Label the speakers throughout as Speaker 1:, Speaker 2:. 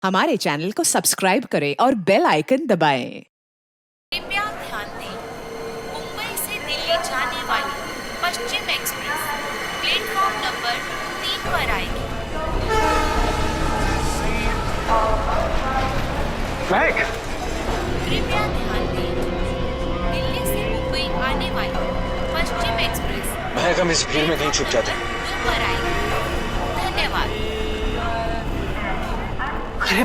Speaker 1: हमारे चैनल को सब्सक्राइब करें और बेल आइकन दबाएं।
Speaker 2: कृपया ध्यान दें, मुंबई से दिल्ली जाने वाली पश्चिम एक्सप्रेस प्लेटफॉर्म नंबर 3 पर आएगी।
Speaker 3: महक,
Speaker 2: कृपया ध्यान दें, दिल्ली से मुंबई आने वाली पश्चिम एक्सप्रेस
Speaker 3: महक, हम इस भीड़ में कहीं छुप जाते हैं।
Speaker 2: 2 पर आएगी। धन्यवाद।
Speaker 3: अरे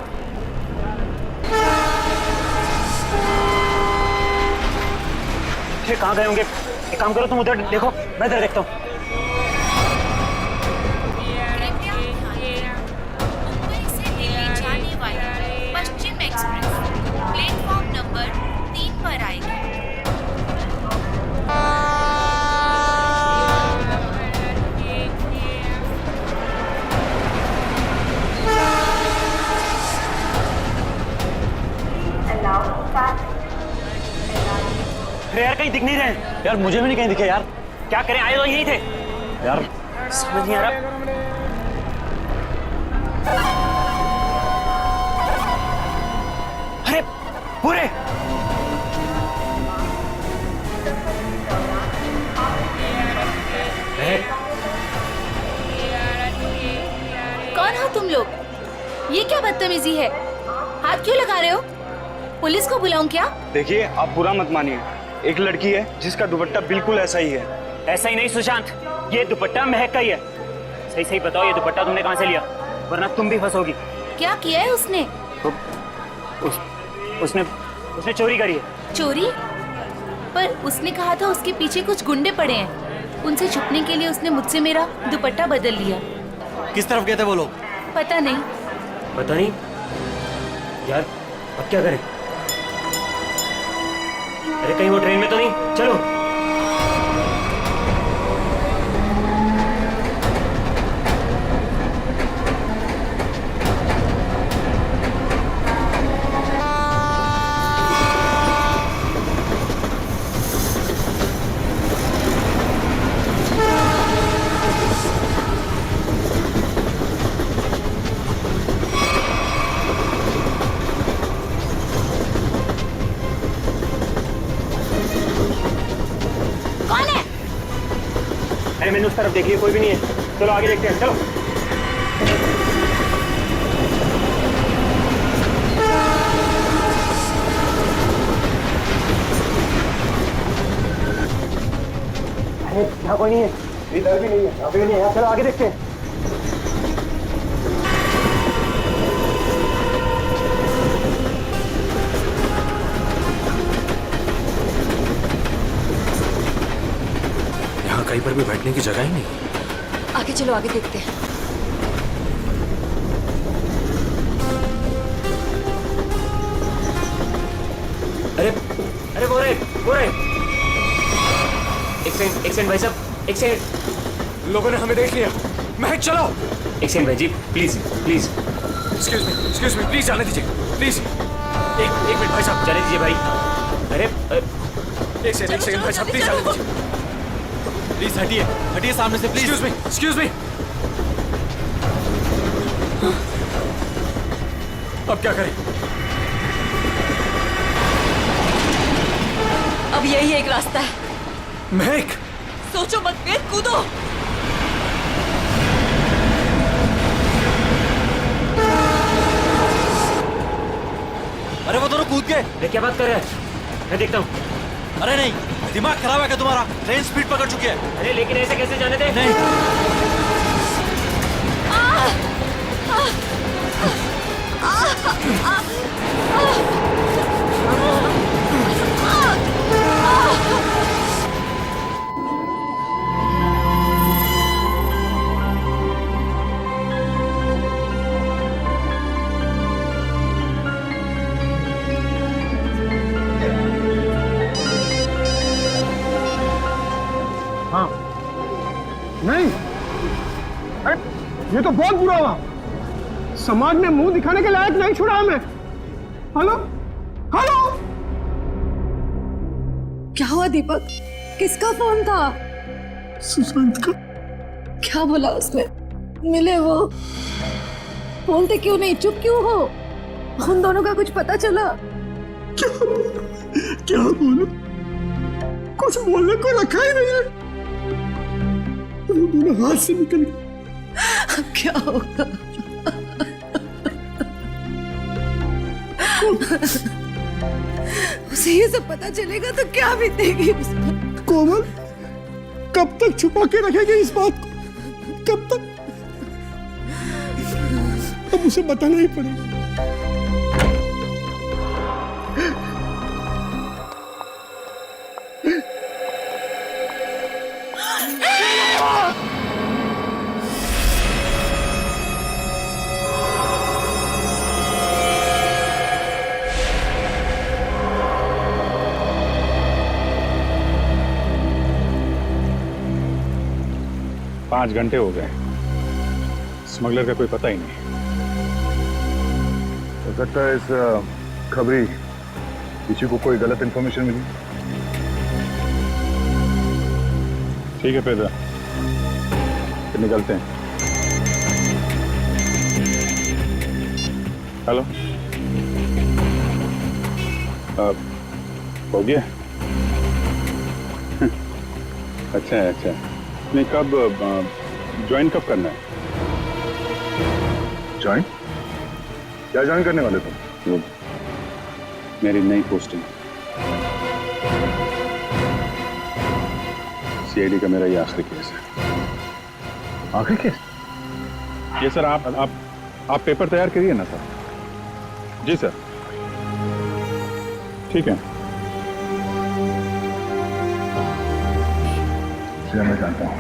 Speaker 3: कहाँ गए होंगे? एक काम करो, तुम उधर देखो, मैं इधर देखता हूँ।
Speaker 2: कृपया ध्यान दें, मुंबई से दिल्ली जाने वाली पश्चिम एक्सप्रेस प्लेटफॉर्म नंबर 3 पर आएगी।
Speaker 3: अरे यार, कहीं दिख नहीं रहे यार, मुझे भी नहीं कहीं दिखे यार। क्या करें, आए तो यहीं थे यार, समझ नहीं आ रहा। अरे पूरे
Speaker 2: कौन हो तुम लोग? ये क्या बदतमीजी है? हाथ क्यों लगा रहे हो? पुलिस को बुलाऊं क्या?
Speaker 4: देखिए, आप बुरा मत मानिए। एक लड़की है जिसका दुपट्टा बिल्कुल ऐसा ही है।
Speaker 3: ऐसा ही नहीं सुशांत, ये दुपट्टा महक का ही है। सही सही बताओ, ये दुपट्टा तुमने कहाँ से लिया? वरना तुम भी फंसोगी।
Speaker 2: क्या किया है उसने?
Speaker 3: उसने चोरी करी है।
Speaker 2: चोरी? पर उसने कहा था उसके पीछे कुछ गुंडे पड़े हैं। उनसे छुपने के लिए उसने मुझसे मेरा दुपट्टा बदल लिया।
Speaker 5: किस तरफ गए थे वो लोग?
Speaker 2: पता नहीं।
Speaker 3: पता नहीं यार, अब क्या करें? अरे कहीं वो ट्रेन में तो नहीं? चलो। अरे मैंने उस तरफ देखी है, कोई भी नहीं है। चलो आगे देखते हैं, चलो। अरे यहाँ कोई नहीं है, इधर भी नहीं है, अभी नहीं है। चलो आगे देखते हैं।
Speaker 5: यहाँ कहीं पर भी बैठने की जगह ही नहीं।
Speaker 2: आगे चलो, आगे देखते हैं।
Speaker 3: अरे अरे वो रहे। एक सेकंड भाई साहब, एक सेकंड।
Speaker 5: लोगों ने हमें देख लिया। महक चलो।
Speaker 3: एक सेकंड भाई जी, please please.
Speaker 5: Excuse me please जाने दीजिए, प्लीज। एक मिनट भाई साहब,
Speaker 3: जाने दीजिए भाई। अरे
Speaker 5: एक सेकंड भाई साहब, प्लीज जाने दीजिए। प्लीज हटिए सामने से, प्लीज। एक्सक्यूज मी। अब क्या करें?
Speaker 6: अब यही एक रास्ता है।
Speaker 5: महक,
Speaker 6: सोचो मत, फिर कूदो।
Speaker 5: अरे वो दोनों कूद गए।
Speaker 3: अरे क्या बात कर रहे हैं? मैं देखता हूँ।
Speaker 5: अरे नहीं, दिमाग खराब है क्या तुम्हारा? ट्रेन स्पीड पकड़ चुकी है।
Speaker 3: अरे लेकिन ऐसे कैसे जाने दे?
Speaker 5: नहीं।
Speaker 7: हाँ नहीं, अरे ये तो बहुत बुरा हुआ। समाज में मुंह दिखाने के लायक नहीं छोड़ा हमें। हेलो हेलो,
Speaker 6: क्या हुआ दीपक? किसका फोन था?
Speaker 7: सुशांत का।
Speaker 6: क्या बोला उसने? मिले वो? बोलते क्यों नहीं, चुप क्यों हो? उन दोनों का कुछ पता चला?
Speaker 7: क्या बोलूं? कुछ बोलने को रखा ही नहीं है। वो दोनों हाथ से निकल गए।
Speaker 6: अब क्या होगा? उसे ये सब पता चलेगा तो क्या बीतेगी उस पर?
Speaker 7: कोमल, कब तक छुपा के रखेगी इस बात को? कब तक? अब उसे बताना ही पड़ेगा।
Speaker 4: पाँच घंटे हो गए, स्मगलर का कोई पता ही नहीं।
Speaker 8: हो सकता है इस खबरी किसी को कोई गलत इंफॉर्मेशन मिली।
Speaker 4: ठीक है पेदरा, फिर निकलते हैं। हेलो, हो गया? अच्छा है, अच्छा है। नहीं, कब ज्वाइन कब करना है?
Speaker 8: ज्वाइन? क्या ज्वाइन करने वाले तुम?
Speaker 4: वो मेरी नई पोस्टिंग, सीआईडी का मेरा ये आखिरी केस है।
Speaker 8: आखिरी केस?
Speaker 4: ये सर, आप पेपर तैयार करिए ना सर। जी सर, ठीक है।
Speaker 8: मैं जानता हूँ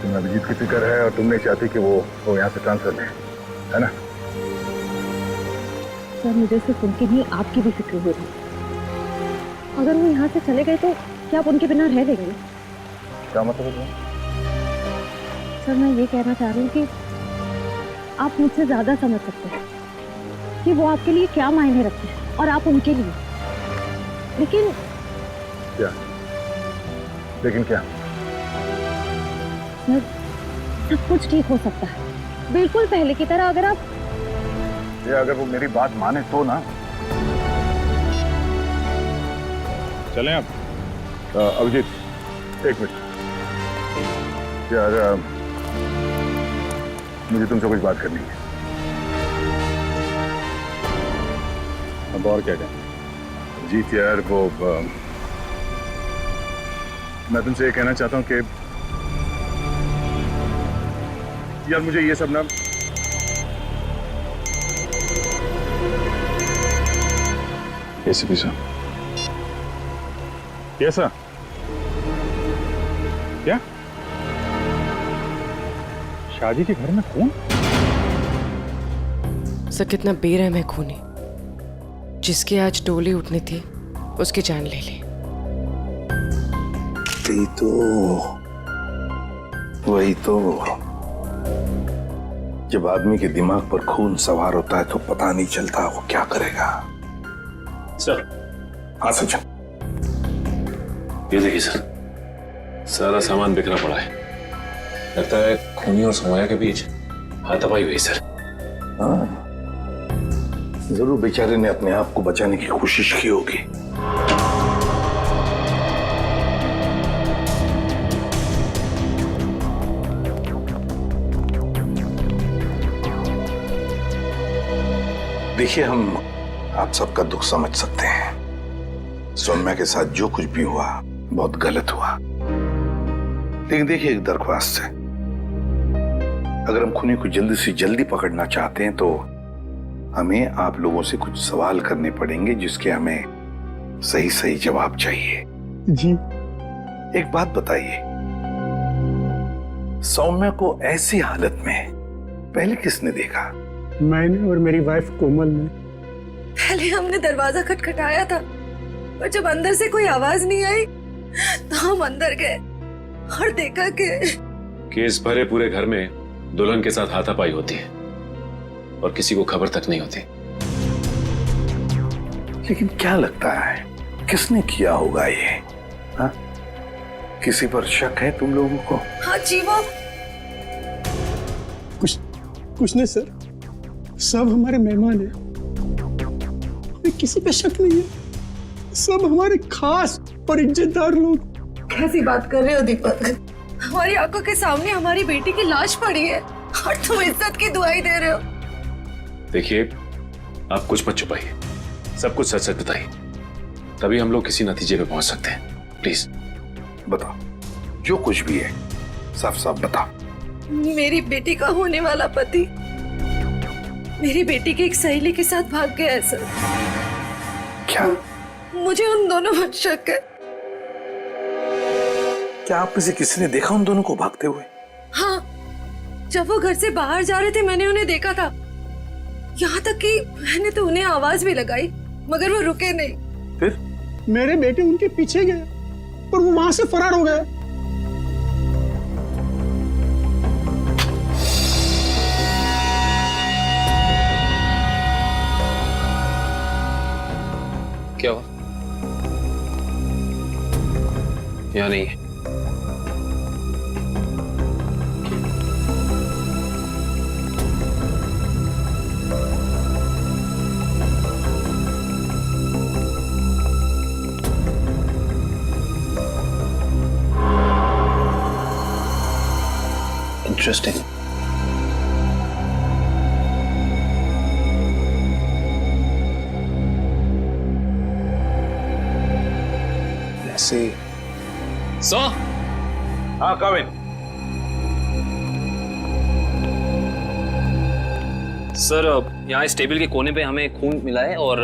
Speaker 8: तुम्हें अभिजीत की फिक्र है और तुम नहीं चाहती कि वो यहाँ से ट्रांसफर ले, है ना?
Speaker 9: सर, मुझे सिर्फ उनकी नहीं आपकी भी फिक्र हो रही। अगर वो यहाँ से चले गए तो क्या आप उनके बिना रह लेंगे?
Speaker 8: क्या मतलब है?
Speaker 9: सर, मैं ये कहना चाह रही हूँ कि आप मुझसे ज्यादा समझ सकते हैं कि वो आपके लिए क्या मायने रखते हैं और आप उनके लिए। लेकिन
Speaker 8: क्या? लेकिन क्या?
Speaker 9: सर, सब कुछ ठीक हो सकता है, बिल्कुल पहले की तरह। अगर
Speaker 8: वो मेरी बात माने तो ना।
Speaker 4: चलें आप?
Speaker 8: अभिजीत, एक मिनट यार, मुझे तुमसे कुछ बात करनी है।
Speaker 4: अब और क्या कहें?
Speaker 8: अभिजीत यार, वो मैं तुमसे ये कहना चाहता हूँ कि यार मुझे ये सब ना
Speaker 4: एसीपी साहब, कैसा? क्या शादी के घर में खून?
Speaker 10: सर, कितना बेरहम है खूनी। जिसकी आज डोली उठनी थी उसकी जान ले ली।
Speaker 8: वही तो जब आदमी के दिमाग पर खून सवार होता है तो पता नहीं चलता वो क्या करेगा।
Speaker 3: सर।
Speaker 8: हाँ सचिन।
Speaker 11: ये देखिए सर, सारा सामान बिखरा पड़ा है। लगता है खूनी और समोया के बीच हाथापाई हुई सर।
Speaker 8: हाँ, जरूर बेचारे ने अपने आप को बचाने की कोशिश की होगी। देखिए, हम आप सबका दुख समझ सकते हैं। सौम्या के साथ जो कुछ भी हुआ बहुत गलत हुआ। लेकिन देखिए, एक दरख्वास्त है, अगर हम खूनी को जल्दी से जल्दी पकड़ना चाहते हैं तो हमें आप लोगों से कुछ सवाल करने पड़ेंगे जिसके हमें सही सही जवाब चाहिए।
Speaker 7: जी।
Speaker 8: एक बात बताइए, सौम्या को ऐसी हालत में पहले किसने देखा?
Speaker 7: मैंने और मेरी वाइफ कोमल ने।
Speaker 6: पहले हमने दरवाजा खटखटाया था और जब अंदर से कोई आवाज नहीं आई तो हम अंदर गए और देखा कि
Speaker 11: केस भरे पूरे घर में दुल्हन के साथ हाथापाई होती है और किसी को खबर तक नहीं होती।
Speaker 8: लेकिन क्या लगता है किसने किया होगा ये? हाँ? किसी पर शक है तुम लोगों को?
Speaker 6: हाँ जी, वो
Speaker 7: कुछ नहीं सर, सब हमारे मेहमान हैं, हमें किसी पे शक नहीं है। सब हमारे खास और इज्जतदार लोग।
Speaker 6: कैसी बात कर रहे हो दीपक? हमारी आंखों के सामने हमारी बेटी की लाश पड़ी है और तुम इज्जत की दुआई दे रहे हो।
Speaker 11: देखिए, आप कुछ मत छुपाइए, सब कुछ सच सच बताइए, तभी हम लोग किसी नतीजे पे पहुंच सकते हैं। प्लीज
Speaker 8: बताओ, जो कुछ भी है साफ साफ बताओ।
Speaker 6: मेरी बेटी का होने वाला पति मेरी बेटी की एक सहेली के साथ भाग गया है सर।
Speaker 8: क्या?
Speaker 6: मुझे उन दोनों पर शक है।
Speaker 8: क्या आप में से किसी ने देखा उन दोनों को भागते हुए?
Speaker 6: हाँ, जब वो घर से बाहर जा रहे थे मैंने उन्हें देखा था। यहाँ तक कि मैंने तो उन्हें आवाज भी लगाई मगर वो रुके नहीं।
Speaker 8: फिर
Speaker 7: मेरे बेटे उनके पीछे गए और वो वहां से फरार हो गए।
Speaker 11: क्या हुआ? यहाँ नहीं है। इंटरेस्टिंग।
Speaker 5: सो
Speaker 8: हाँ काविन।
Speaker 5: सर, यहाँ इस टेबल के कोने पे हमें खून मिला है और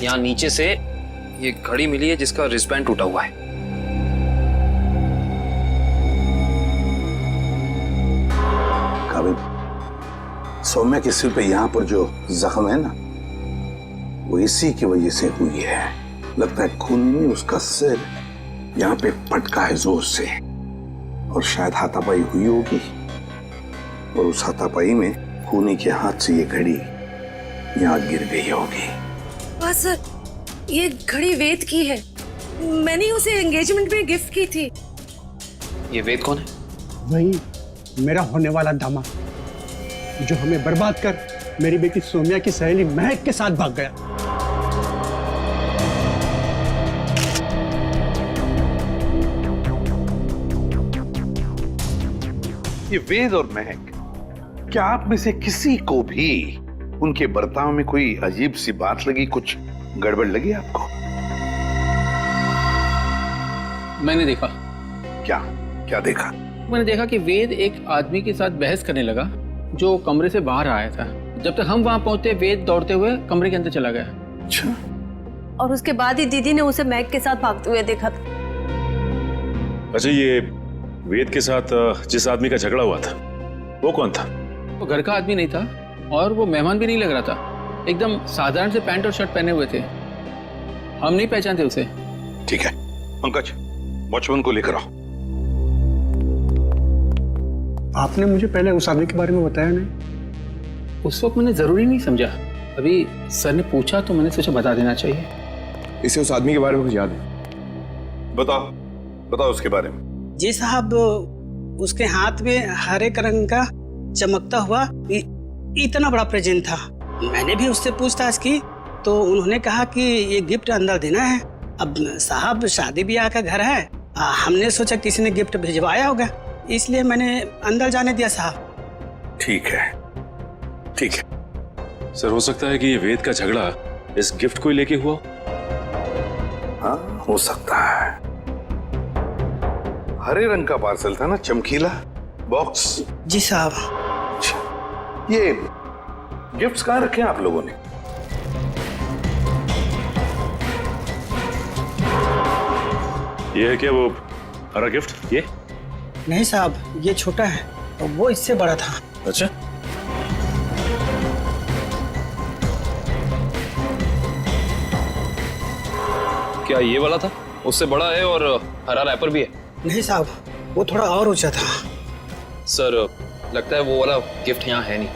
Speaker 5: यहाँ नीचे से ये घड़ी मिली है जिसका रिस्टबैंड टूटा हुआ है।
Speaker 8: काविन, सौम्या के सिर पे यहाँ पर जो जख्म है ना, वो इसी की वजह से हुई है। लगता है खून ने उसका सिर यहाँ पे पटका है जोर से और शायद हाथापाई हुई होगी और उस हाथापाई में खूनी के हाथ से ये घड़ी यहाँ गिर गई होगी।
Speaker 6: बस सर, ये घड़ी वेद की है। मैंने उसे एंगेजमेंट में गिफ्ट की थी।
Speaker 5: ये वेद कौन है?
Speaker 7: वही मेरा होने वाला दामाद जो हमें बर्बाद कर मेरी बेटी सौम्या की सहेली महक के साथ भाग गया।
Speaker 8: ये वेद और महक, क्या आप में से किसी को भी उनके बर्ताव में कोई अजीब सी बात लगी, कुछ गड़बड़ लगी आपको?
Speaker 12: मैंने देखा।
Speaker 8: क्या क्या देखा?
Speaker 12: मैंने देखा कि वेद एक आदमी के साथ बहस करने लगा जो कमरे से बाहर आया था। जब तक हम वहां पहुंचे वेद दौड़ते हुए कमरे के अंदर चला गया।
Speaker 8: अच्छा।
Speaker 9: और उसके बाद ही दीदी ने उसे महक के साथ भागते हुए देखा था।
Speaker 11: अच्छा, ये वेद के साथ जिस आदमी का झगड़ा हुआ था वो कौन था?
Speaker 12: वो घर का आदमी नहीं था और वो मेहमान भी नहीं लग रहा था। एकदम साधारण से पैंट और शर्ट पहने हुए थे। हम नहीं पहचानते उसे।
Speaker 8: ठीक है पंकज, वॉचमैन को लेकर आओ।
Speaker 7: आपने मुझे पहले उस आदमी के बारे में बताया नहीं।
Speaker 12: उस वक्त मैंने जरूरी नहीं समझा। अभी सर ने पूछा तो मैंने सोचा बता देना चाहिए।
Speaker 5: इसे उस आदमी के बारे में कुछ याद है?
Speaker 8: बताओ बताओ उसके बारे में।
Speaker 13: जी साहब, उसके हाथ में हरे रंग का चमकता हुआ इतना बड़ा प्रेजेंट था। मैंने भी उससे पूछताछ की तो उन्होंने कहा कि ये गिफ्ट अंदर देना है। अब साहब शादी ब्याह का घर है, हमने सोचा किसी ने गिफ्ट भिजवाया होगा, इसलिए मैंने अंदर जाने दिया साहब।
Speaker 8: ठीक है ठीक है।
Speaker 11: सर, हो सकता है कि ये वेद का झगड़ा इस गिफ्ट को ही लेके हुआ।
Speaker 8: हाँ हो सकता है। हरे रंग का पार्सल था ना, चमकीला बॉक्स।
Speaker 13: जी साहब।
Speaker 8: ये गिफ्ट्स कहाँ रखे हैं आप लोगों ने?
Speaker 11: ये है क्या वो हरा गिफ्ट? ये
Speaker 13: नहीं साहब, ये छोटा है और वो इससे बड़ा था।
Speaker 11: अच्छा,
Speaker 5: क्या ये वाला था? उससे बड़ा है और हरा रैपर भी है।
Speaker 13: नहीं साहब, वो थोड़ा और ऊंचा था।
Speaker 5: सर, लगता है वो वाला गिफ्ट यहाँ है नहीं।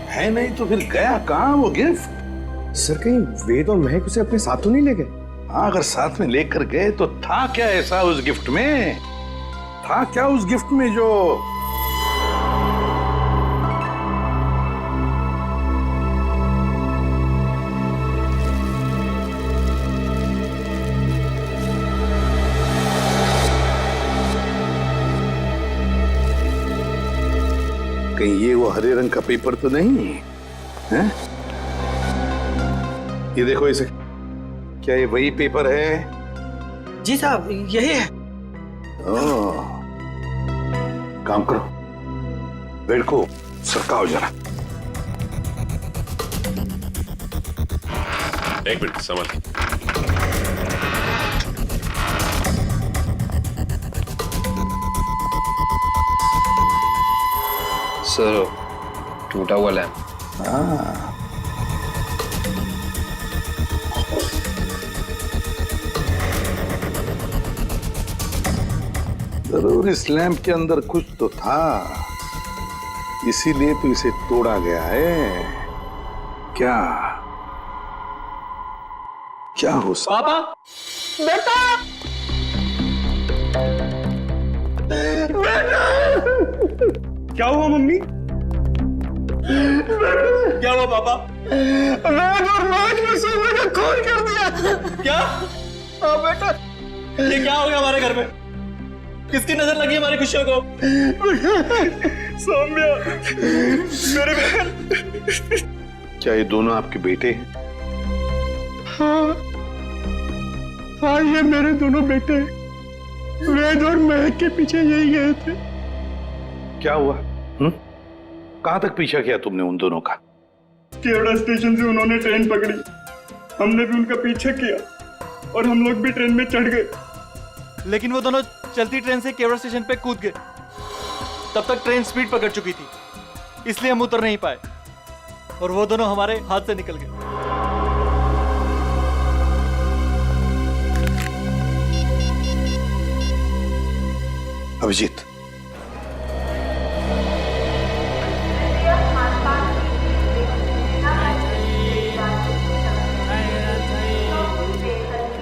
Speaker 8: है नहीं तो फिर गया कहाँ वो गिफ्ट?
Speaker 5: सर, कहीं वेद और महक उसे अपने साथ तो नहीं ले गए?
Speaker 8: हाँ, अगर साथ में लेकर गए तो था क्या ऐसा उस गिफ्ट में? था क्या उस गिफ्ट में जो हरे रंग का पेपर तो नहीं है? ये देखो इसे, क्या ये वही पेपर है?
Speaker 13: जी साहब, यही है।
Speaker 8: ओह, काम करो, बेड को सरकाओ जरा।
Speaker 11: एक मिनट समझ।
Speaker 5: सर, टूटा हुआ लैंप।
Speaker 8: हाँ, जरूर इस लैंप के अंदर कुछ तो था, इसीलिए तो इसे तोड़ा गया है। क्या क्या हो सकता?
Speaker 7: पापा, बेटा, बेटा, क्या हुआ मम्मी? क्या हुआ पापा? वेद और महक ने सोने का खून कर दिया। क्या? हाँ बेटा, ये क्या हो गया हमारे घर में? किसकी नजर लगी हमारी खुशियों को? सौम्या, मेरे बहन।
Speaker 8: क्या ये दोनों आपके बेटे हैं?
Speaker 7: हाँ, हाँ, ये मेरे दोनों बेटे वेद और महक के पीछे यही गए थे।
Speaker 8: क्या हुआ? कहां तक पीछा किया तुमने उन दोनों का?
Speaker 7: केवड़ा स्टेशन से उन्होंने ट्रेन पकड़ी, हमने भी उनका पीछा किया और हम लोग भी ट्रेन में चढ़ गए, लेकिन वो दोनों चलती ट्रेन से केवड़ा स्टेशन पे कूद गए। तब तक ट्रेन स्पीड पकड़ चुकी थी, इसलिए हम उतर नहीं पाए और वो दोनों हमारे हाथ से निकल गए।
Speaker 8: अभिजीत,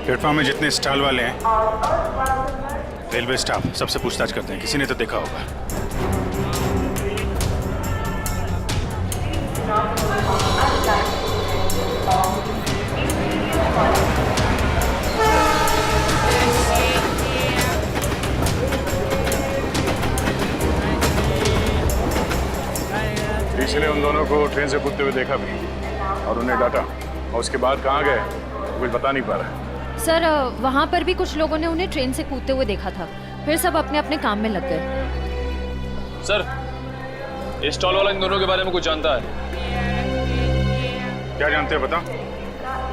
Speaker 4: प्लेटफॉर्म में जितने स्टॉल वाले हैं, रेलवे स्टाफ सबसे पूछताछ करते हैं, किसी ने तो देखा होगा। किसी ने उन दोनों को ट्रेन से कूदते हुए देखा भी और उन्हें डांटा, और उसके बाद कहाँ गए कुछ बता नहीं पा रहा है।
Speaker 9: सर, वहाँ पर भी कुछ लोगों ने उन्हें ट्रेन से कूदते हुए देखा था, फिर सब अपने अपने काम में लग गए।
Speaker 5: सर, ये स्टॉल वाला इन दोनों के बारे में कुछ जानता है?
Speaker 4: क्या जानते हैं बता?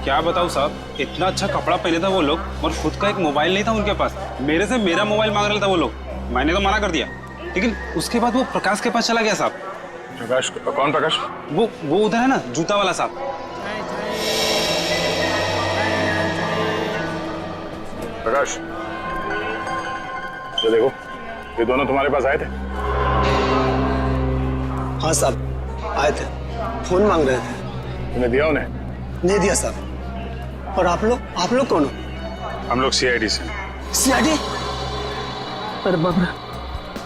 Speaker 14: क्या बताऊं साहब, इतना अच्छा कपड़ा पहने था वो लोग और खुद का एक मोबाइल नहीं था उनके पास। मेरे से मेरा मोबाइल मांग रहे था वो लोग, मैंने तो मना कर दिया, लेकिन उसके बाद वो प्रकाश के पास चला गया साहब।
Speaker 4: प्रकाश? कौन प्रकाश?
Speaker 14: वो उधर है ना, जूता वाला साहब।
Speaker 4: प्रकाश, ये देखो, ये दोनों तुम्हारे पास आए थे?
Speaker 13: हाँ साहब, आए थे, फोन मांग रहे थे।
Speaker 4: तुमने दिया उन्हें?
Speaker 13: नहीं दिया साहब। और आप लोग कौन हो?
Speaker 4: हम लोग सीआईडी से।
Speaker 13: सीआईडी? अरे बाप रे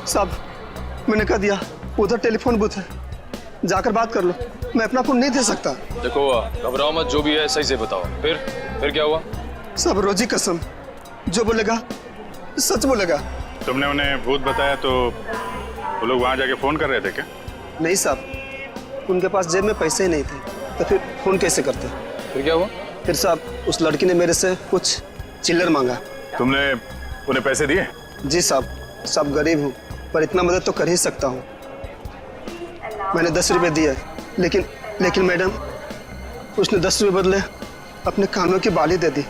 Speaker 13: साहब, मैंने कह दिया उधर टेलीफोन बूथ है, जाकर बात कर लो, मैं अपना फोन नहीं दे सकता।
Speaker 5: देखो, घबराओ मत, जो भी है सही से बताओ। फिर क्या हुआ?
Speaker 13: सब रोजी कसम, जो बोलेगा सच बोलेगा।
Speaker 4: तुमने उन्हें भूत बताया तो वो लोग वहां जाके फोन कर रहे थे क्या?
Speaker 13: नहीं साहब, उनके पास जेब में पैसे ही नहीं थे, तो फिर फोन कैसे करते?
Speaker 5: फिर क्या हुआ?
Speaker 13: फिर साहब, उस लड़की ने मेरे से कुछ चिल्लर मांगा।
Speaker 4: तुमने उन्हें पैसे दिए?
Speaker 13: जी साहब, सब गरीब हूँ पर इतना मदद तो कर ही सकता हूँ। मैंने 10 रुपए दिए, लेकिन मैडम, उसने 10 रुपए बदले अपने कानों की बाली दे दी।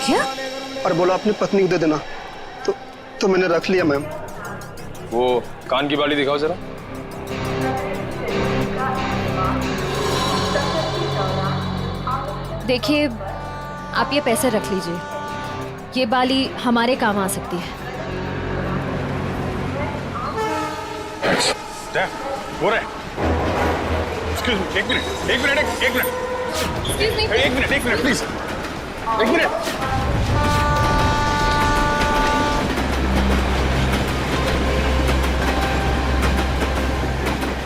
Speaker 6: क्या?
Speaker 13: और बोला अपनी पत्नी को दे देना, तो मैंने रख लिया मैम।
Speaker 5: वो कान की बाली दिखाओ जरा।
Speaker 9: देखिए, आप ये पैसे रख लीजिए, ये बाली हमारे काम आ सकती है।
Speaker 4: हो रहा है। एक मिनट प्लीज, एक मिनट।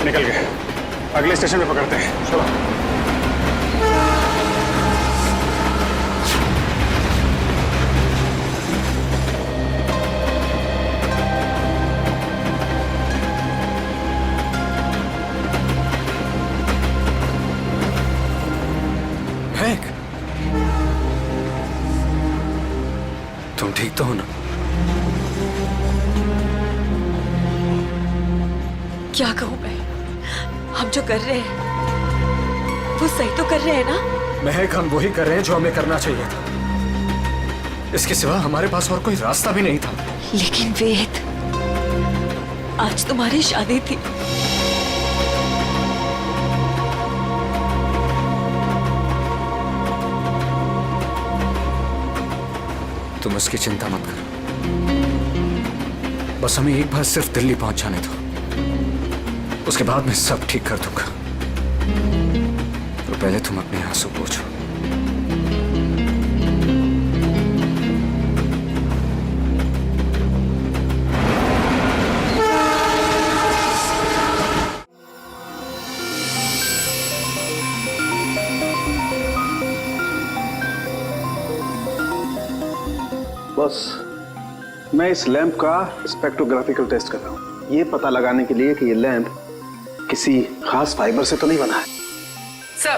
Speaker 4: निकल गए, अगले स्टेशन पे पकड़ते हैं, चलो।
Speaker 5: तो हो ना?
Speaker 10: क्या कहूँ मैं? हम जो कर रहे हैं वो सही तो कर रहे हैं ना?
Speaker 5: महक, हम वही कर रहे हैं जो हमें करना चाहिए था। इसके सिवा हमारे पास और कोई रास्ता भी नहीं था।
Speaker 10: लेकिन वेद, आज तुम्हारी शादी थी।
Speaker 5: तुम उसकी चिंता मत करो, बस हमें एक बार सिर्फ दिल्ली पहुंच जाने दो, उसके बाद मैं सब ठीक कर दूंगा। तो पहले तुम अपने आंसू पोंछो।
Speaker 8: बस मैं इस लैंप का स्पेक्ट्रोग्राफिकल टेस्ट कर रहा हूँ, ये पता लगाने के लिए कि ये लैंप किसी खास फाइबर से तो नहीं बना है।
Speaker 10: सर,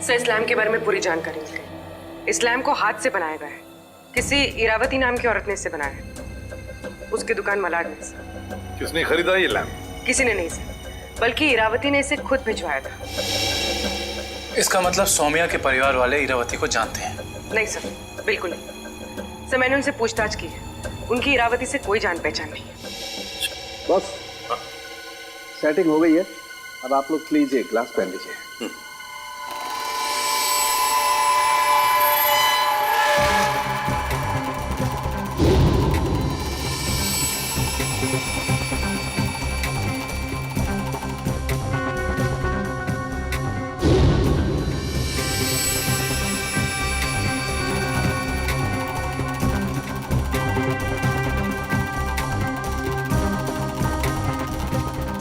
Speaker 10: सर इस लैम्प के बारे में पूरी जानकारी मिल गई। इस लैम्प को हाथ से बनाया गया है, किसी इरावती नाम की औरत ने इसे बनाया है, उसकी दुकान मलाड में से।
Speaker 8: किसने खरीदा ये लैंप?
Speaker 10: किसी ने नहीं सर, बल्कि इरावती ने इसे खुद भिजवाया था।
Speaker 12: इसका मतलब सौम्या के परिवार वाले इरावती को जानते हैं?
Speaker 10: नहीं सर, बिल्कुल नहीं सर, मैंने उनसे पूछताछ की है, उनकी इरावती से कोई जान पहचान नहीं है।
Speaker 8: बस सेटिंग हो गई है, अब आप लोग लीजिए, ग्लास पहन लीजिए।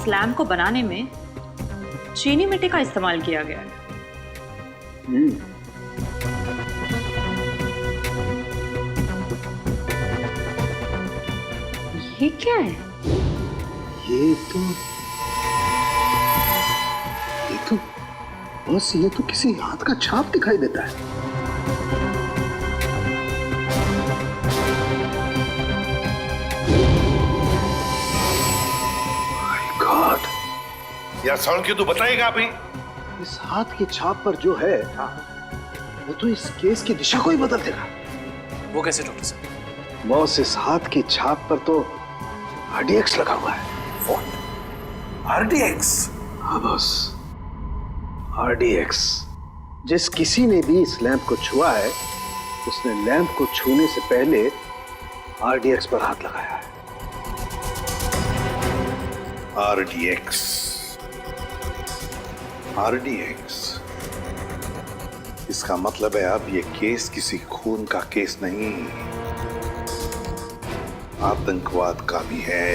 Speaker 9: लैम्प को बनाने में चीनी मिट्टी का इस्तेमाल किया गया है। ये क्या है?
Speaker 8: ये तो बस ये तो किसी हाथ का छाप दिखाई देता है।
Speaker 15: यार साउंड क्यों तो बताएगा अभी?
Speaker 8: इस हाथ की छाप पर जो है वो तो इस केस की दिशा को ही बदल देगा।
Speaker 5: वो कैसे डॉक्टर साहब?
Speaker 8: बॉस, इस हाथ की छाप पर तो RDX लगा हुआ है।
Speaker 15: RDX?
Speaker 8: हाँ बॉस, RDX। जिस किसी ने भी इस लैंप को छुआ है उसने लैंप को छूने से पहले RDX पर हाथ लगाया है।
Speaker 15: RDX। इसका मतलब है अब ये केस किसी खून का केस नहीं, आतंकवाद का भी है।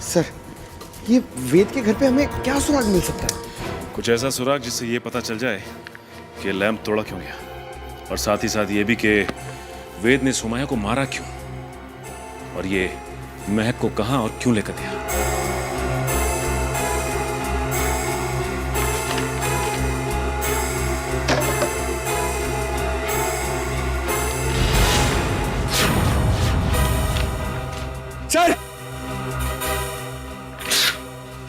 Speaker 7: सर, ये वेद के घर पे हमें क्या सुराग मिल सकता है?
Speaker 11: कुछ ऐसा सुराग जिससे ये पता चल जाए कि लैंप तोड़ा क्यों गया, और साथ ही साथ ये भी कि वेद ने सुमाया को मारा क्यों, और ये महक को कहां और क्यों लेकर गया।
Speaker 7: सर!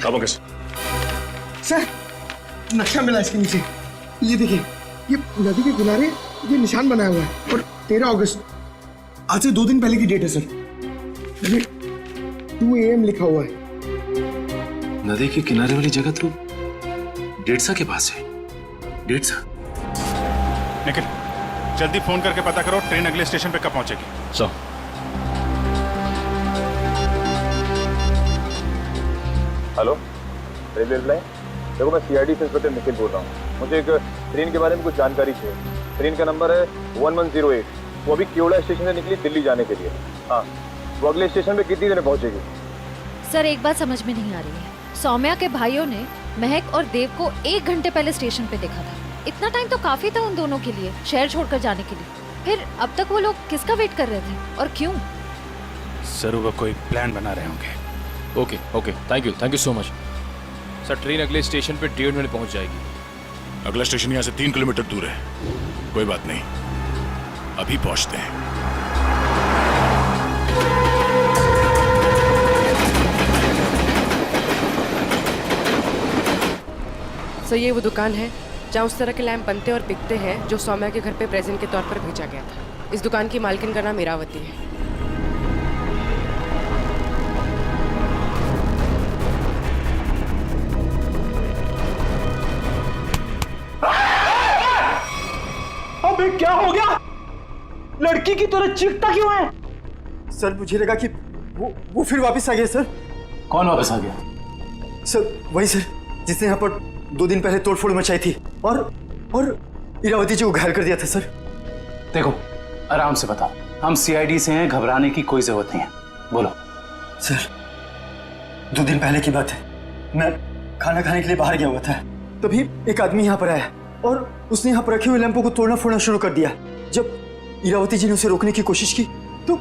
Speaker 11: काबू कैसे?
Speaker 7: सर, नक्शा मिला इसके नीचे। ये देखिए, ये नदी के किनारे ये निशान बनाया हुआ है और 13 अगस्त, आज से 2 दिन पहले की डेट है सर। ये 2 AM लिखा हुआ है।
Speaker 11: नदी के किनारे वाली जगह तो डेढ़सा के पास है। डेढ़सा?
Speaker 4: निखिल, जल्दी फोन करके पता करो ट्रेन अगले स्टेशन पे कब पहुंचेगी।
Speaker 11: चलो।
Speaker 16: Hello, railway line. देखो, मैं CID से इंस्पेक्टर निखिल बोल रहा हूँ। मुझे एक ट्रेन के बारे में कुछ जानकारी चाहिए। ट्रेन का नंबर है 1108। वो अभी केवड़ा स्टेशन से निकली दिल्ली जाने के लिए। हाँ, वो अगले स्टेशन पे कितनी देर में पहुंचेगी?
Speaker 9: सर, एक बात समझ में नहीं आ रही है। सौम्या के भाइयों ने महक और देव को 1 घंटे पहले स्टेशन पे देखा था। इतना टाइम तो काफी था उन दोनों के लिए शहर छोड़कर जाने के लिए। फिर अब तक वो लोग किसका वेट कर रहे थे और क्यों?
Speaker 4: सर, वो कोई प्लान बना रहे होंगे।
Speaker 5: Okay, thank you so much.
Speaker 17: Sir train अगले स्टेशन पे 1.5 मिनट पहुंच जाएगी।
Speaker 11: अगला स्टेशन यहाँ से 3 किलोमीटर दूर है। कोई बात नहीं, अभी पहुंचते हैं।
Speaker 10: सर ये वो दुकान है जहाँ उस तरह के लैंप बनते और बिकते हैं जो सौम्या के घर पे प्रेजेंट के तौर पर भेजा गया था। इस दुकान की मालकिन का नाम इरावती है।
Speaker 3: अबे क्या हो गया? लड़की की तरह चीखता क्यों है?
Speaker 18: सर मुझे लगा कि वो फिर वापस आ गया सर।
Speaker 14: कौन वापस आ गया?
Speaker 18: सर वही सर जिसने यहाँ पर 2 दिन पहले तोड़फोड़ मचाई थी और इरावती जी को घायल कर दिया था सर।
Speaker 14: देखो आराम से बताओ, हम सीआईडी से हैं, घबराने की कोई जरूरत नहीं है, बोलो।
Speaker 18: सर 2 दिन पहले की बात है, मैं खाना खाने के लिए बाहर गया हुआ था, तभी एक आदमी यहाँ पर आया और उसने यहाँ पर रखे हुए लैंपों को तोड़ना फोड़ना शुरू कर दिया। जब इरावती जी ने उसे रोकने की कोशिश की तो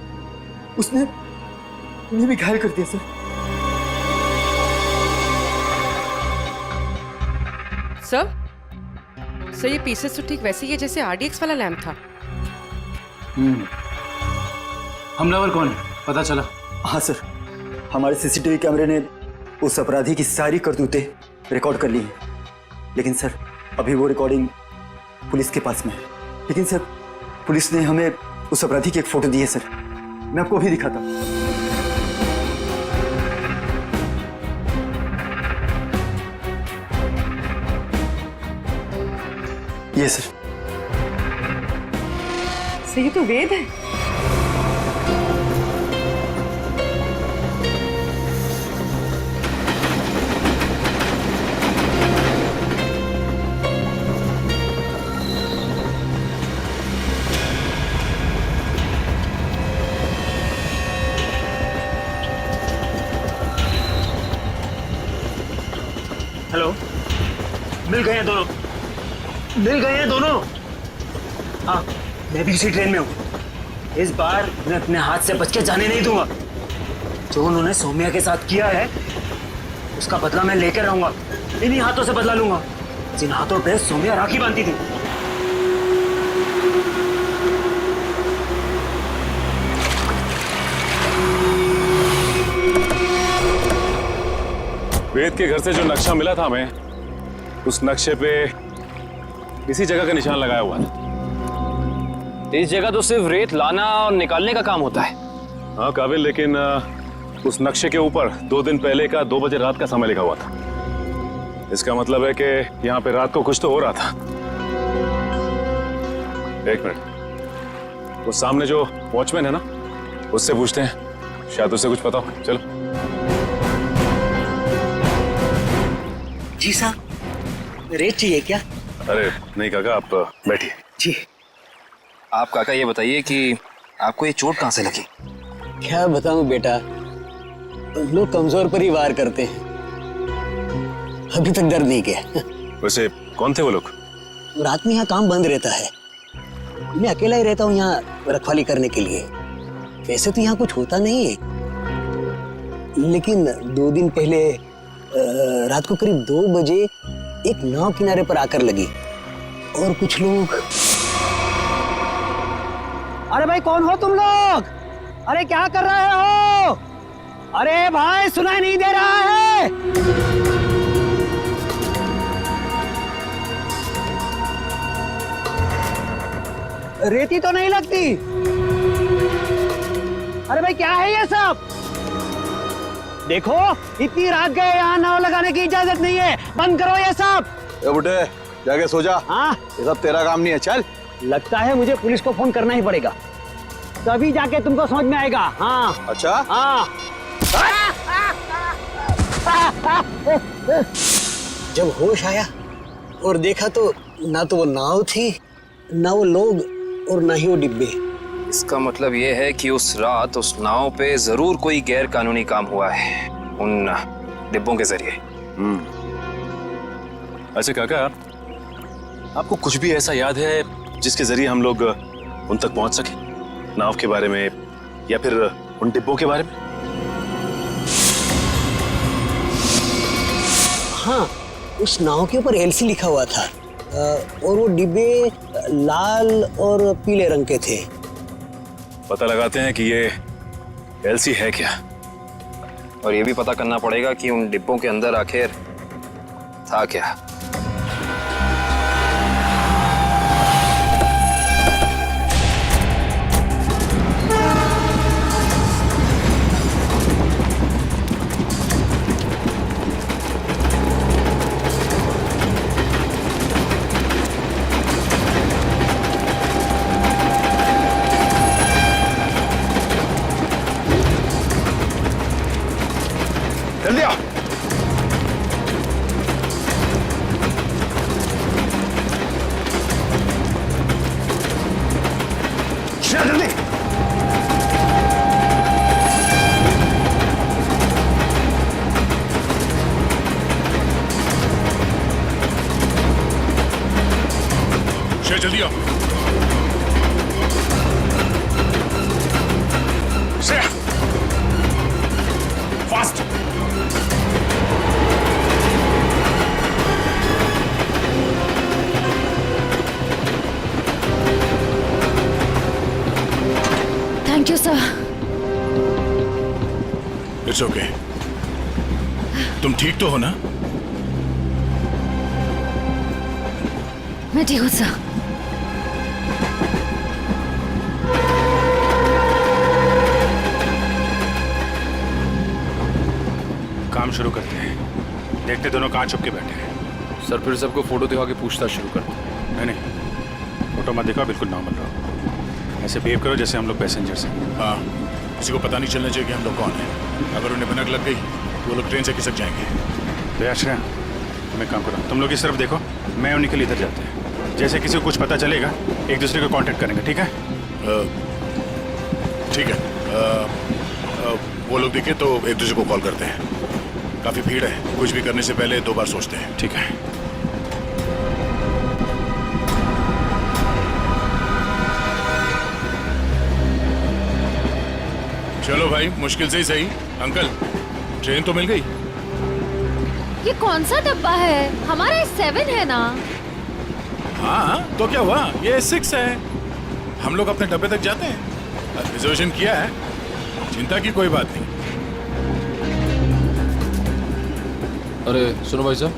Speaker 18: उसने उन्हें भी घायल कर दिया सर।
Speaker 10: सर ये पीसेस तो ठीक वैसे ही है जैसे आरडीएक्स वाला लैंप था।
Speaker 14: हमलावर कौन है पता चला?
Speaker 18: हाँ सर, हमारे सीसीटीवी कैमरे ने उस अपराधी की सारी करतूतें रिकॉर्ड कर ली हैं, लेकिन सर अभी वो रिकॉर्डिंग पुलिस के पास में है। लेकिन सर पुलिस ने हमें उस अपराधी की एक फोटो दी है सर, मैं आपको अभी दिखाता हूँ। ये सर
Speaker 10: ये तो वेद है।
Speaker 3: हेलो, मिल गए हैं दोनों, मिल गए हैं दोनों। हाँ मैं भी इसी ट्रेन में हूँ। इस बार मैं अपने हाथ से बच के जाने नहीं दूंगा। जो उन्होंने सौम्या के साथ किया है उसका बदला मैं लेकर रहूंगा। इन्हीं हाथों से बदला लूंगा जिन हाथों पे सौम्या राखी बांधती थी।
Speaker 11: वेद के घर से जो नक्शा मिला था हमें, उस नक्शे पे इसी जगह का निशान लगाया हुआ था।
Speaker 5: इस जगह तो सिर्फ रेत लाना और निकालने का काम होता है।
Speaker 11: हाँ काबिल, लेकिन उस नक्शे के ऊपर 2 दिन पहले का 2 बजे रात का समय लिखा हुआ था। इसका मतलब है कि यहाँ पे रात को कुछ तो हो रहा था। 1 मिनट, वो सामने जो वॉचमैन है ना, उससे पूछते हैं, शायद उसे कुछ पता हो। चलो।
Speaker 3: जी साहब, रेत चाहिए क्या?
Speaker 11: अरे नहीं काका, आप बैठिए।
Speaker 3: जी।
Speaker 5: आप काका ये बताइए कि आपको ये चोट कहाँ से लगी?
Speaker 13: क्या बताऊं बेटा, लोग कमजोर पर ही वार करते हैं, अभी तक दर्द नहीं किया।
Speaker 11: वैसे कौन थे वो लोग?
Speaker 13: रात में यहाँ काम बंद रहता है, मैं अकेला ही रहता हूँ यहाँ रखवाली करने के लिए। वैसे तो यहाँ कुछ होता नहीं है, लेकिन 2 दिन पहले रात को करीब 2 बजे एक नाव किनारे पर आकर लगी और कुछ लोग।
Speaker 19: अरे भाई कौन हो तुम लोग? अरे क्या कर रहे हो? अरे भाई सुनाई नहीं दे रहा है? रेती तो नहीं लगती। अरे भाई क्या है ये सब? देखो इतनी रात गए, यहाँ नाव लगाने की इजाजत नहीं है, बंद करो ये सब।
Speaker 15: ए बुड्ढे जाके सो जा।
Speaker 19: हाँ
Speaker 15: ये सब तेरा काम नहीं है, चल।
Speaker 19: लगता है मुझे पुलिस को फोन करना ही पड़ेगा, तभी जाके तुमको समझ में आएगा। हाँ
Speaker 15: अच्छा
Speaker 19: हाँ।
Speaker 13: जब होश आया और देखा तो ना तो वो नाव थी, ना वो लोग और ना ही वो डिब्बे।
Speaker 5: इसका मतलब ये है कि उस रात उस नाव पे जरूर कोई गैर कानूनी काम हुआ है उन डिब्बों के जरिए।
Speaker 11: अच्छा काका, आपको कुछ भी ऐसा याद है जिसके जरिए हम लोग उन तक पहुंच सके, नाव के बारे में या फिर उन डिब्बों के बारे में?
Speaker 19: हाँ, उस नाव के ऊपर एलसी लिखा हुआ था और वो डिब्बे लाल और पीले रंग के थे।
Speaker 11: पता लगाते हैं कि ये एलसी है क्या,
Speaker 5: और ये भी पता करना पड़ेगा कि उन डिब्बों के अंदर आखिर था क्या।
Speaker 11: जल्दी आओ। जल्दी।
Speaker 4: जल्दी आओ। Fast.
Speaker 9: Thank you sir.
Speaker 4: It's okay. तुम ठीक तो हो ना?
Speaker 9: मैं ठीक हूँ सर।
Speaker 14: काम शुरू करते हैं। देखते दोनों कहाँ छुप के बैठे हैं।
Speaker 17: सर फिर सबको फोटो दिखा के पूछताछ शुरू करते हैं।
Speaker 14: नहीं, फोटो मत दिखाओ, बिल्कुल नॉर्मल रहो। ऐसे बिहेव करो जैसे हम लोग पैसेंजर्स हैं।
Speaker 4: हाँ, किसी को पता नहीं चलना चाहिए कि हम लोग कौन हैं। अगर उन्हें भनक लग गई तो वो लोग ट्रेन से खिसक जाएंगे।
Speaker 14: तो आश्रय, तुम एक काम करो, तुम लोग इस तरफ देखो, मैं और निखिल इधर जाते हैं। जैसे किसी को कुछ पता चलेगा एक दूसरे को कांटेक्ट करेंगे, ठीक है?
Speaker 4: ठीक है। वो लोग दिखे तो एक दूसरे को कॉल करते हैं। काफी भीड़ है, कुछ भी करने से पहले 2 बार सोचते हैं।
Speaker 14: ठीक है।
Speaker 4: चलो भाई, मुश्किल से ही सही। अंकल, ट्रेन तो मिल गई।
Speaker 9: ये कौन सा डब्बा है? हमारा 7 है ना?
Speaker 4: हाँ, तो क्या हुआ? ये 6 है। हम लोग अपने डब्बे तक जाते हैं। रिजर्वेशन किया है, चिंता की कोई बात नहीं।
Speaker 17: अरे सुनो भाई साहब,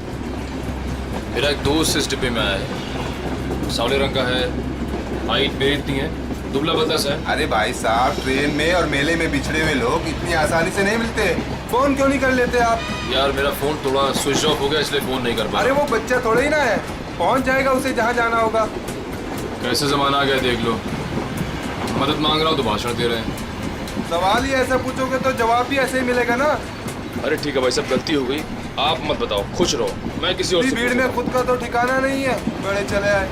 Speaker 17: मेरा एक दोस्त इस डिब्बे में आया है। सावले रंग का है, हाइट मेरी इतनी है, दुबला पतला सा है।
Speaker 20: अरे भाई साहब, ट्रेन में और मेले में बिछड़े हुए लोग इतनी आसानी से नहीं मिलते। फोन क्यों नहीं कर लेते आप?
Speaker 17: यार मेरा फोन थोड़ा स्विच ऑफ हो गया, इसलिए फोन नहीं कर पाया।
Speaker 20: अरे वो बच्चा थोड़ा ही ना है, पहुंच जाएगा उसे जहाँ जाना होगा।
Speaker 17: कैसे जमाना आ गया देख लो। मदद मांग रहा हूँ तो भाषण दे रहे हैं।
Speaker 20: सवाल ही ऐसा पूछोगे तो जवाब भी ऐसे ही मिलेगा ना।
Speaker 17: अरे ठीक है भाई साहब, गलती हो गई, आप मत बताओ, खुश रहो, मैं किसी और से
Speaker 20: भीड़ में खुद का तो ठिकाना नहीं है, बड़े चले आए।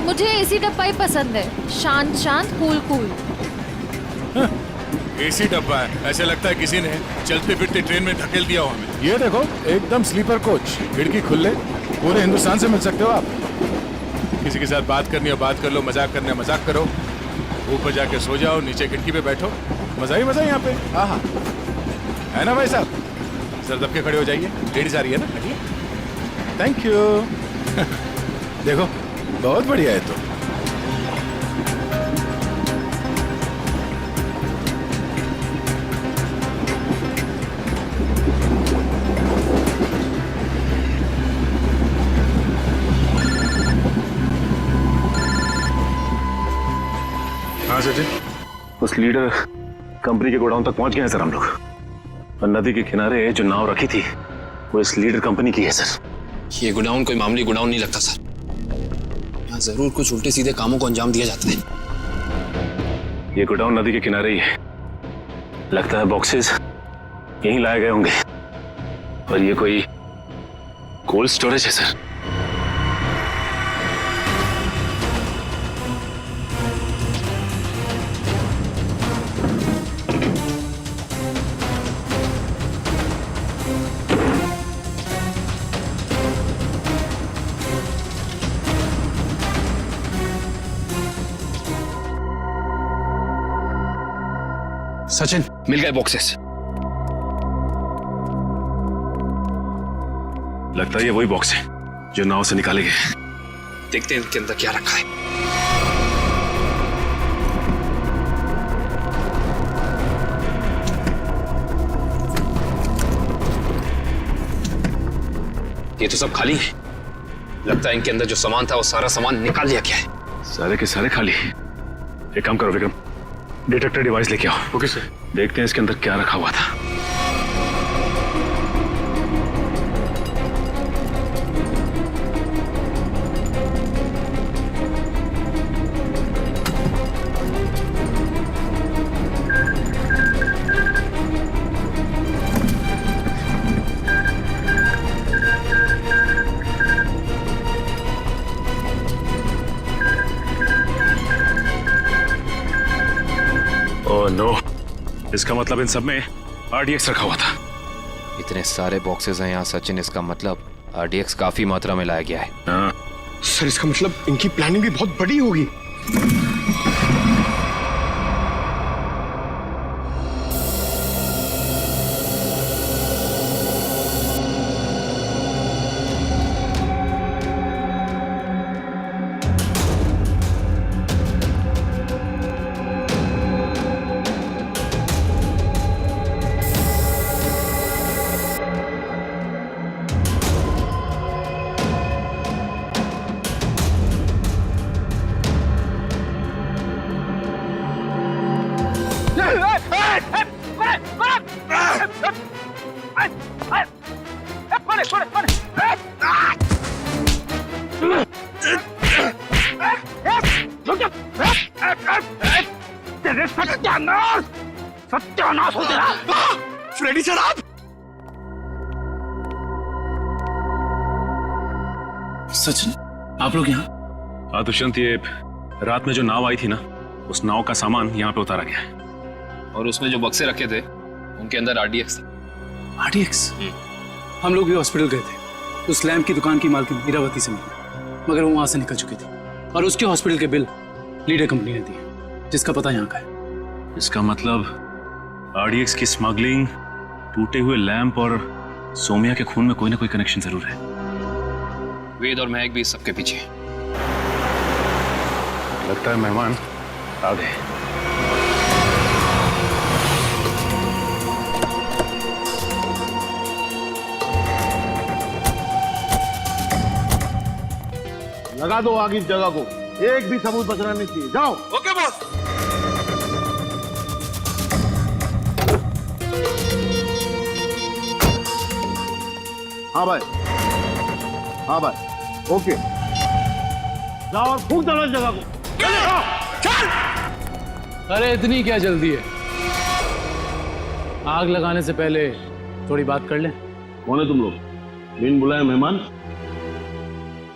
Speaker 9: मुझे एसी डब्बा ही पसंद है, शांत शांत, कूल कूल।
Speaker 4: एसी डब्बा है, ऐसे लगता है किसी ने चलते फिरते ट्रेन में धकेल दिया हो हमें।
Speaker 21: ये देखो, एकदम स्लीपर कोच, खिड़की खुले, पूरे हिंदुस्तान से मिल सकते हो आप।
Speaker 4: किसी के साथ बात करनी है बात कर लो, मजाक करना है मजाक करो, ऊपर जाके सो जाओ, नीचे खिड़की पे बैठो, मजा ही मजा यहाँ पे। हाँ हाँ, है ना भाई साहब? सर दब के खड़े हो जाइए, लेडीज आ रही है ना। Thank you. देखो, बहुत बढ़िया है। तो
Speaker 11: हाँ सर जी, उस लीडर कंपनी के गोडाउन तक पहुंच गए हैं सर हम लोग। और नदी के किनारे जो नाव रखी थी वो इस लीडर कंपनी की है सर।
Speaker 5: ये गोडाउन कोई मामूली गोडाउन नहीं लगता सर, यहाँ जरूर कुछ उल्टे सीधे कामों को अंजाम दिया जाता है।
Speaker 11: ये गोडाउन नदी के किनारे ही है, लगता है बॉक्सेस यहीं लाए गए होंगे। और ये कोई कोल्ड स्टोरेज है सर।
Speaker 14: सचिन,
Speaker 5: मिल गए बॉक्सेस।
Speaker 11: लगता है ये वही बॉक्स है जो नाव से निकाले गए।
Speaker 5: देखते हैं इनके अंदर क्या रखा है। ये तो सब खाली है। लगता है इनके अंदर जो सामान था वो सारा सामान निकाल लिया गया है।
Speaker 11: सारे के सारे खाली। एक काम करो विक्रम, डिटेक्टर डिवाइस लेके आओ।
Speaker 14: Okay sir.
Speaker 11: देखते हैं इसके अंदर क्या रखा हुआ था। ओह नो, इसका मतलब इन सब में RDX रखा हुआ था।
Speaker 5: इतने सारे बॉक्सेस हैं यहाँ सचिन, इसका मतलब RDX काफी मात्रा में लाया गया है।
Speaker 11: हाँ।
Speaker 7: सर इसका मतलब इनकी प्लानिंग भी बहुत बड़ी होगी। सत्यानाश हो तेरा। फ्रेडी सर आप?
Speaker 11: सचिन, आप लोग यहाँ? हाँ दुष्यंत, ये रात में जो नाव आई थी ना, उस नाव का सामान यहाँ पे उतारा गया है।
Speaker 5: और उसमें जो बक्से रखे थे उनके अंदर RDX था।
Speaker 11: RDX?
Speaker 1: हम लोग भी हॉस्पिटल गए थे। उस लैम्प की दुकान की मालकिन इरावती से मिली, मगर वो वहां से निकल चुकी थी और उसके हॉस्पिटल के बिल लीडर कंपनी ने दिए, जिसका पता यहाँ का है।
Speaker 11: इसका मतलब RDX की स्मगलिंग, टूटे हुए लैंप और सोमिया के खून में कोई ना कोई कनेक्शन जरूर है।
Speaker 5: वेद और महक भी इस सबके पीछे।
Speaker 11: लगता है मेहमान आ गए।
Speaker 7: लगा दो आग इस जगह को, एक भी सबूत बचना नहीं चाहिए। जाओ।
Speaker 14: Okay boss.
Speaker 7: हाँ भाई, हाँ भाई, ओके। जाओ और फूंक दो इस जगह को। चल।
Speaker 1: अरे इतनी क्या जल्दी है? आग लगाने से पहले थोड़ी बात कर लें।
Speaker 11: कौन है तुम लोग? बिन बुलाए मेहमान?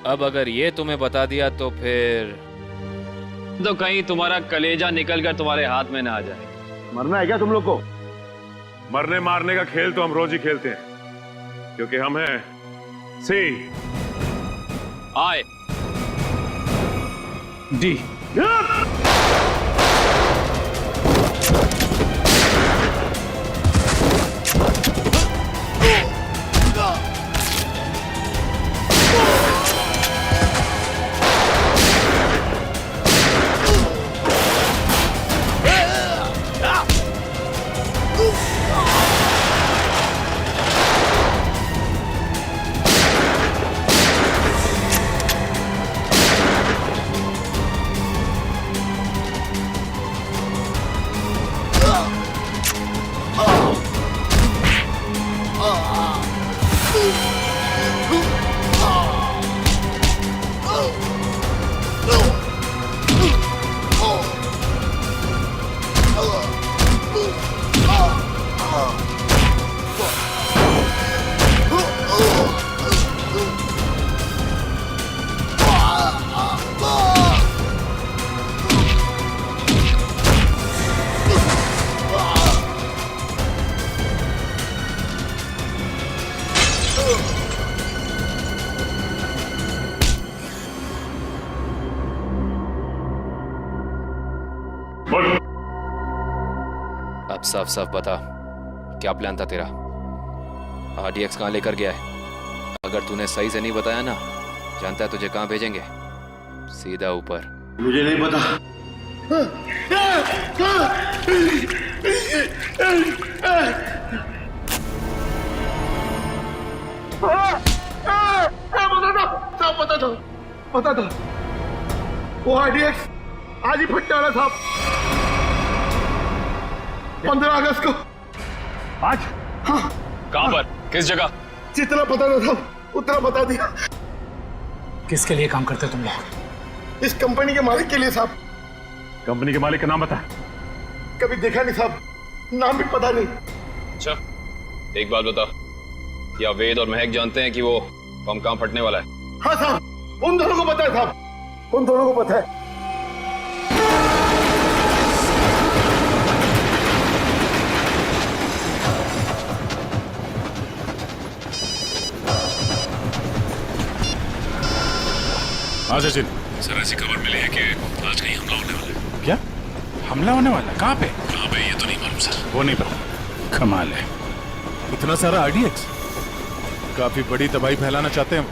Speaker 5: अब अगर ये तुम्हें बता दिया तो फिर तो कहीं तुम्हारा कलेजा निकल कर तुम्हारे हाथ में ना आ जाए।
Speaker 7: मरना है क्या तुम लोग को?
Speaker 11: मरने मारने का खेल तो हम रोज ही खेलते हैं, क्योंकि हम हैं सी
Speaker 5: आए
Speaker 1: डी।
Speaker 5: साफ साफ बता, क्या प्लान था तेरा? RDX कहाँ लेकर गया है? अगर तूने सही से नहीं बताया ना, जानता है तुझे कहाँ भेजेंगे? सीधा ऊपर।
Speaker 8: मुझे नहीं पता।
Speaker 7: पता था वो RDX आज ही फटने वाला था। 15 अगस्त को।
Speaker 14: आज?
Speaker 7: हाँ।
Speaker 5: कहाँ पर? किस जगह?
Speaker 7: जितना पता था उतना बता दिया।
Speaker 1: किसके लिए काम करते तुम लोग?
Speaker 7: इस कंपनी के मालिक के लिए साहब।
Speaker 14: कंपनी के मालिक का नाम बता।
Speaker 7: कभी देखा नहीं साहब, नाम भी पता नहीं।
Speaker 5: अच्छा, एक बात बता, क्या वेद और महक जानते हैं कि वो बम कहाँ फटने वाला है?
Speaker 7: हाँ साहब, उन दोनों को पता है साहब, उन दोनों को पता है।
Speaker 21: हाँ सचिन।
Speaker 11: सर ऐसी खबर मिली है कि आज कहीं हमला होने वाला है।
Speaker 21: क्या हमला होने वाला? कहाँ पे?
Speaker 11: कहाँ पे ये तो नहीं मालूम सर।
Speaker 21: वो नहीं पता। कमाल है, इतना सारा RDX, काफी बड़ी तबाही फैलाना चाहते हैं।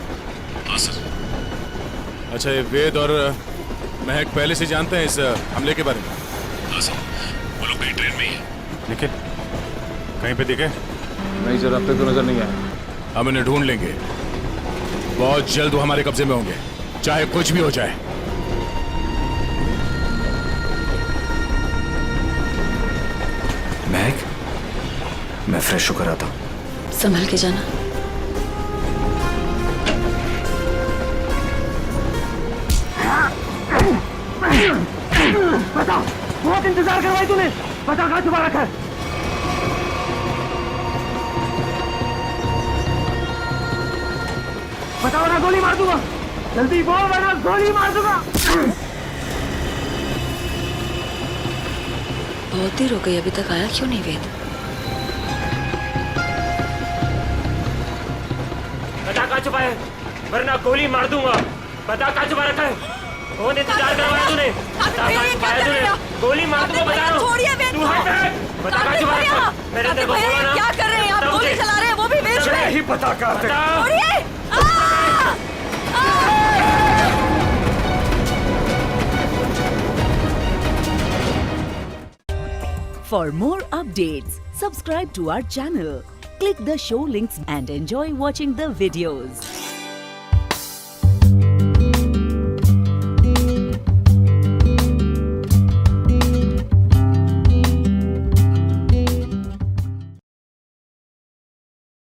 Speaker 11: हाँ सर।
Speaker 21: अच्छा, ये वेद और महक पहले से जानते हैं इस हमले के बारे में?
Speaker 11: हाँ सर, वो लोग कहीं ट्रेन में ही है।
Speaker 21: लेकिन कहीं पे दिखे?
Speaker 17: नहीं सर, अब तक तो नजर नहीं आया।
Speaker 21: हम इन्हें ढूंढ लेंगे, बहुत जल्द वो हमारे कब्जे में होंगे, चाहे कुछ भी हो जाए।
Speaker 18: महक, मैं फ्रेश होकर आता हूँ।
Speaker 6: संभल के जाना।
Speaker 19: बता, बहुत इंतजार करवाई तूने, बता कहाँ छुपा रखा है? बता वरना गोली मार दूंगा। जल्दी बोल वरना गोली मार दूंगा।
Speaker 6: बहुत देर हो गई, अभी तक आया क्यों नहीं वेद?
Speaker 19: बता कहाँ छुपा है, वरना गोली मार दूंगा। बता कहाँ छुपा रखा है? कौन इंतजार करवाया तूने? बता कहाँ छुपाया तूने? गोली मार दूंगा, बता रहा हूँ। तू हट। बता कहाँ छुपा रखा है? मेरे अंदर बोला ना।
Speaker 6: क्या कर रहे हैं आप? गोली चला रहे हैं, वो भी बीच में।
Speaker 19: ही पता कर।
Speaker 2: For more updates, subscribe to our channel, click the show links and enjoy watching the videos.